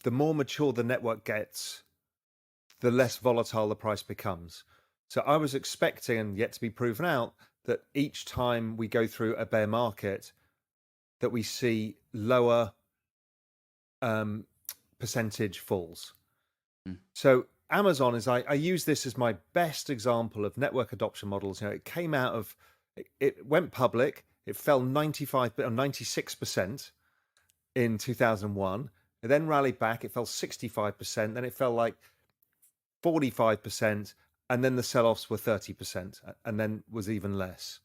the more mature the network gets, the less volatile the price becomes. So I was expecting, and yet to be proven out, that each time we go through a bear market, that we see lower percentage falls. So Amazon is, I use this as my best example of network adoption models. It came out of, it went public, it fell 95 or 96% in 2001. It then rallied back, it fell 65%, then it fell like 45%, and then the sell-offs were 30%, and then was even less.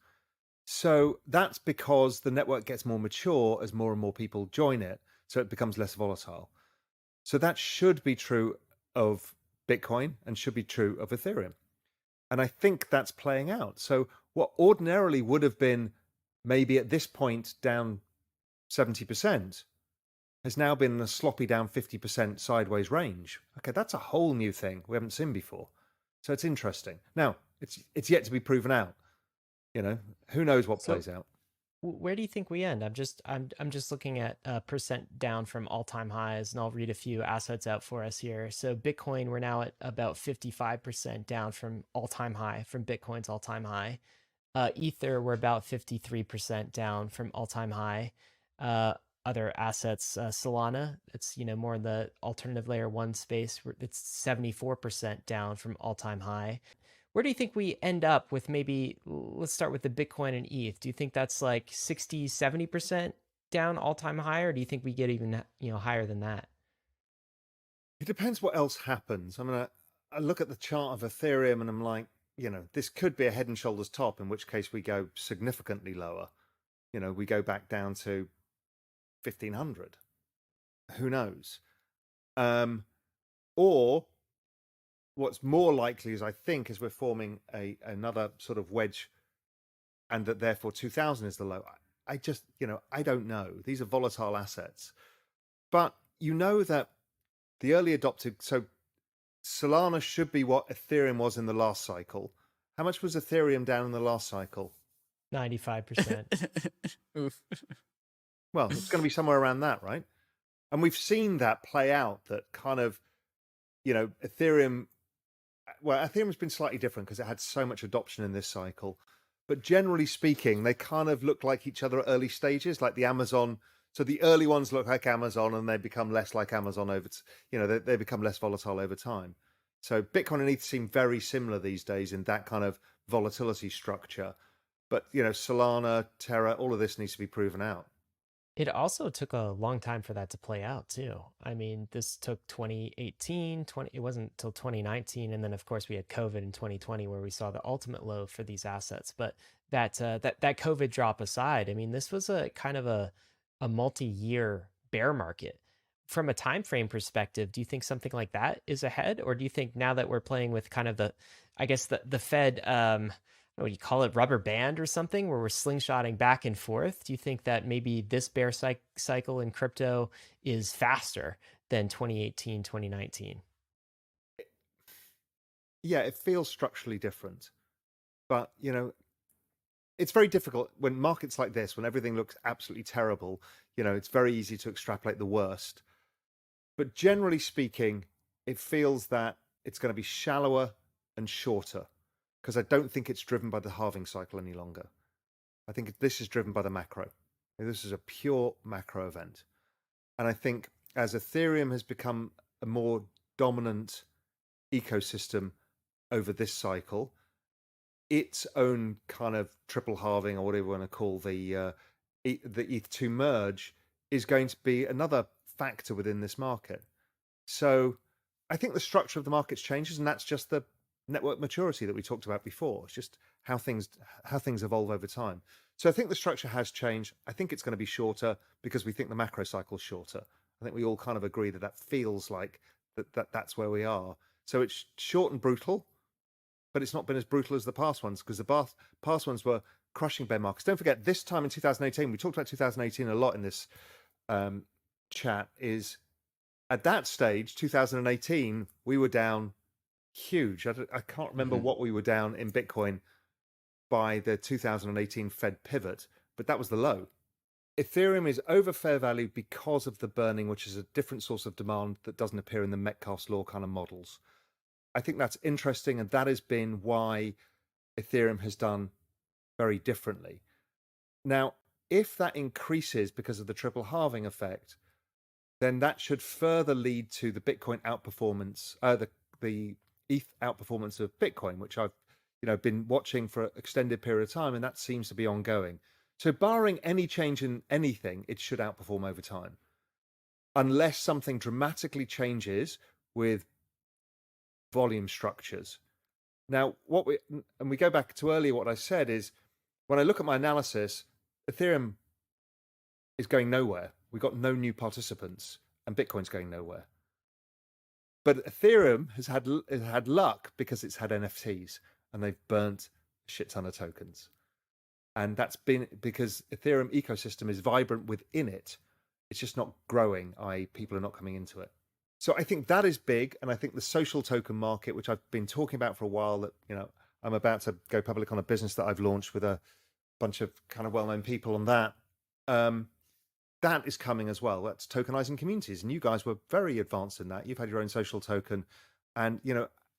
So that's because the network gets more mature as more and more people join it, so it becomes less volatile. So that should be true of Bitcoin and should be true of Ethereum. And I think that's playing out. So what ordinarily would have been maybe at this point down 70% has now been in a sloppy down 50% sideways range. Okay, that's a whole new thing we haven't seen before. So it's interesting. Now, it's yet to be proven out. Who knows what So plays out. where do you think we end? I'm just looking at percent down from all-time highs, and I'll read a few assets out for us here. So Bitcoin, we're now at about 55% down from all-time high, from Bitcoin's all-time high. Ether, we're about 53% down from all-time high. Other assets, Solana, it's more in the alternative layer one space. It's 74% down from all-time high. Where do you think we end up with, maybe let's start with the Bitcoin and ETH? Do you think that's like 60, 70% down all-time high, or do you think we get even higher than that? It depends what else happens. I mean, I look at the chart of Ethereum and I'm like, this could be a head and shoulders top, in which case we go significantly lower. We go back down to 1500. Who knows? Or what's more likely is, I think, is we're forming another sort of wedge, and that therefore 2000 is the low. I just, I don't know. These are volatile assets. But that the early adopted, so Solana should be what Ethereum was in the last cycle. How much was Ethereum down in the last cycle? 95%. Oof. Well, it's going to be somewhere around that, right? And we've seen that play out, that kind of, Ethereum's been slightly different because it had so much adoption in this cycle. But generally speaking, they kind of look like each other at early stages, like the Amazon. So the early ones look like Amazon, and they become less like Amazon they become less volatile over time. So Bitcoin and ETH seem very similar these days in that kind of volatility structure. But, Solana, Terra, all of this needs to be proven out. It also took a long time for that to play out too. I mean, this took 2018, it wasn't until 2019, and then of course we had COVID in 2020 where we saw the ultimate low for these assets. But that COVID drop aside, I mean, this was a kind of a multi-year bear market. From a time frame perspective, do you think something like that is ahead, or do you think now that we're playing with kind of I guess the Fed, what do you call it, rubber band or something, where we're slingshotting back and forth? Do you think that maybe this bear cycle in crypto is faster than 2018, 2019? Yeah, it feels structurally different. But, it's very difficult when markets like this, when everything looks absolutely terrible, it's very easy to extrapolate the worst. But generally speaking, it feels that it's going to be shallower and shorter, because I don't think it's driven by the halving cycle any longer. I think this is driven by the macro. This is a pure macro event. And I think as Ethereum has become a more dominant ecosystem over this cycle, its own kind of triple halving, or whatever you want to call the ETH2 merge, is going to be another factor within this market. So I think the structure of the markets changes, and that's just the network maturity that we talked about before. It's just how things evolve over time. So I think the structure has changed. I think it's going to be shorter because we think the macro cycle is shorter. I think we all kind of agree that feels like that's where we are. So it's short and brutal, but it's not been as brutal as the past ones, because the past ones were crushing bear markets. Don't forget, this time in 2018, we talked about 2018 a lot in this chat, is at that stage, 2018, we were down huge. I can't remember what we were down in Bitcoin by the 2018 Fed pivot, but that was the low. Ethereum is over fair value because of the burning, which is a different source of demand that doesn't appear in the Metcalfe's law kind of models. I think that's interesting, and that has been why Ethereum has done very differently. Now, if that increases because of the triple halving effect, then that should further lead to the Bitcoin outperformance, the ETH outperformance of Bitcoin, which I've been watching for an extended period of time, and that seems to be ongoing. So, barring any change in anything, it should outperform over time, unless something dramatically changes with volume structures. Now, we go back to earlier, what I said is when I look at my analysis, Ethereum is going nowhere. We've got no new participants, and Bitcoin's going nowhere. But Ethereum has had luck because it's had NFTs, and they've burnt a shit ton of tokens. And that's been because Ethereum ecosystem is vibrant within it. It's just not growing, i.e. people are not coming into it. So I think that is big. And I think the social token market, which I've been talking about for a while, that, I'm about to go public on a business that I've launched with a bunch of kind of well-known people on that. That is coming as well. That's tokenizing communities. And you guys were very advanced in that. You've had your own social token. And,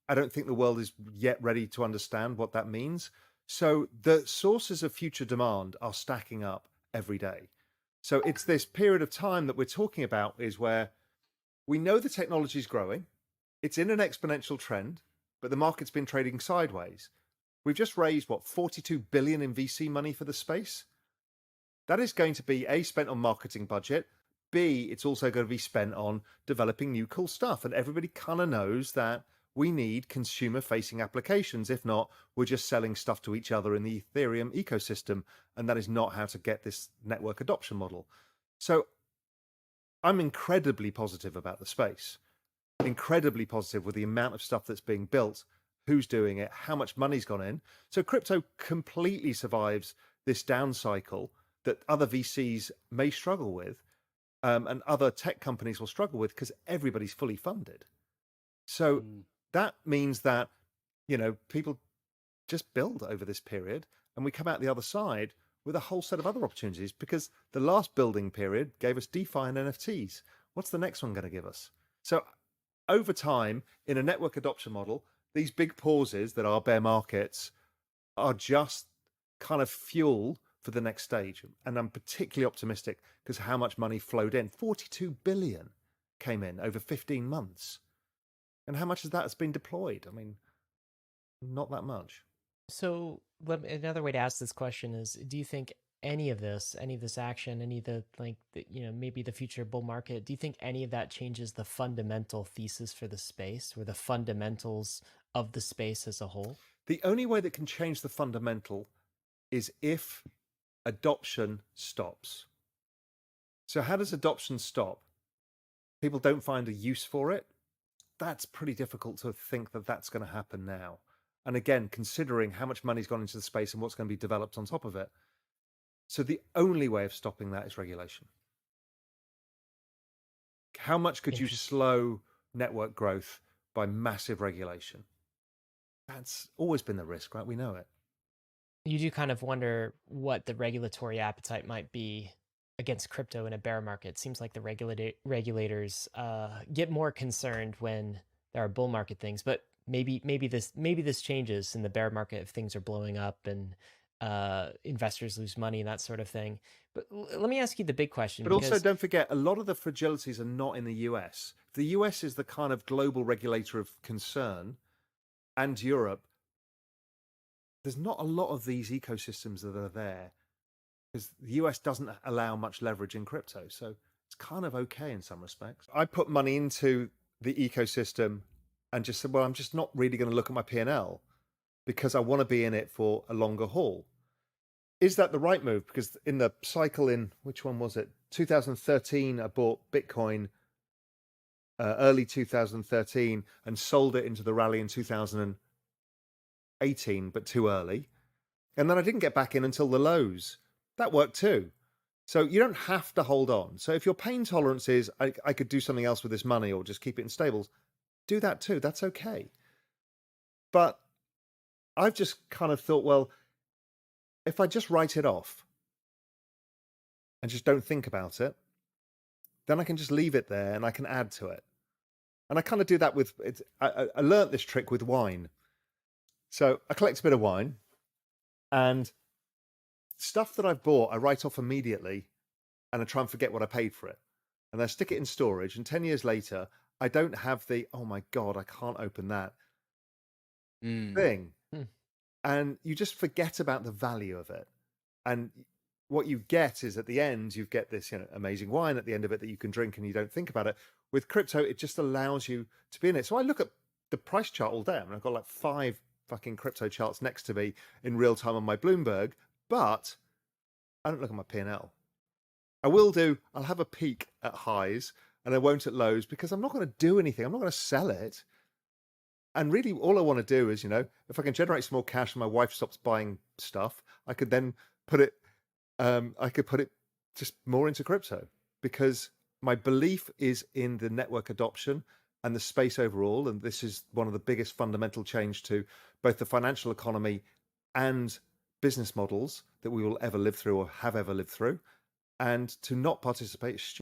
I don't think the world is yet ready to understand what that means. So the sources of future demand are stacking up every day. So it's this period of time that we're talking about is where we know the technology is growing. It's in an exponential trend, but the market's been trading sideways. We've just raised, 42 billion in VC money for the space. That is going to be A, spent on marketing budget. B, it's also going to be spent on developing new cool stuff. And everybody kind of knows that we need consumer facing applications. If not, we're just selling stuff to each other in the Ethereum ecosystem. And that is not how to get this network adoption model. So I'm incredibly positive about the space, incredibly positive with the amount of stuff that's being built, who's doing it, how much money's gone in. So crypto completely survives this down cycle that other VCs may struggle with, and other tech companies will struggle with because everybody's fully funded. So that means that, people just build over this period, and we come out the other side with a whole set of other opportunities because the last building period gave us DeFi and NFTs. What's the next one going to give us? So over time, in a network adoption model, these big pauses that are bear markets are just kind of fuel for the next stage. And I'm particularly optimistic because how much money flowed in. 42 billion came in over 15 months. And how much of that has been deployed? I mean, not that much. So another way to ask this question is, do you think any of this action, any of maybe the future bull market, do you think any of that changes the fundamental thesis for the space or the fundamentals of the space as a whole? The only way that can change the fundamental is if adoption stops. So how does adoption stop? People don't find a use for it. That's pretty difficult to think that that's going to happen now. And again, considering how much money's gone into the space and what's going to be developed on top of it. So the only way of stopping that is regulation. How much could you slow network growth by massive regulation? That's always been the risk, right? We know it. You do kind of wonder what the regulatory appetite might be against crypto in a bear market. It seems like the regulators get more concerned when there are bull market things, but maybe this changes in the bear market if things are blowing up and investors lose money and that sort of thing. But let me ask you the big question. But also, don't forget, a lot of the fragilities are not in the US. The US is the kind of global regulator of concern, and Europe. There's not a lot of these ecosystems that are there because the US doesn't allow much leverage in crypto. So it's kind of okay in some respects. I put money into the ecosystem and just said, well, I'm just not really going to look at my P&L because I want to be in it for a longer haul. Is that the right move? Because in the cycle in, which one was it? 2013, I bought Bitcoin early 2013 and sold it into the rally in 2018, but too early. And then I didn't get back in until the lows. That worked too. So you don't have to hold on. So if your pain tolerance is, I could do something else with this money or just keep it in stables, do that too. That's okay. But I've just kind of thought, well, if I just write it off and just don't think about it, then I can just leave it there and I can add to it. And I kind of do that with it. I learned this trick with wine. So I collect a bit of wine, and stuff that I've bought, I write off immediately, and I try and forget what I paid for it. And I stick it in storage. And 10 years later, I don't have the, oh my God, I can't open that Mm. thing. Hmm. And you just forget about the value of it. And what you get is at the end, you get this, amazing wine at the end of it that you can drink and you don't think about it. With crypto, it just allows you to be in it. So I look at the price chart all day. I mean, I've got like 5 fucking crypto charts next to me in real time on my Bloomberg, but I don't look at my P&L. I will do, I'll have a peek at highs and I won't at lows because I'm not going to do anything. I'm not going to sell it. And really, all I want to do is, if I can generate some more cash and my wife stops buying stuff, I could then put it, I could put it just more into crypto because my belief is in the network adoption and the space overall. And this is one of the biggest fundamental change to both the financial economy and business models that we will ever live through or have ever lived through. And to not participate is stupid.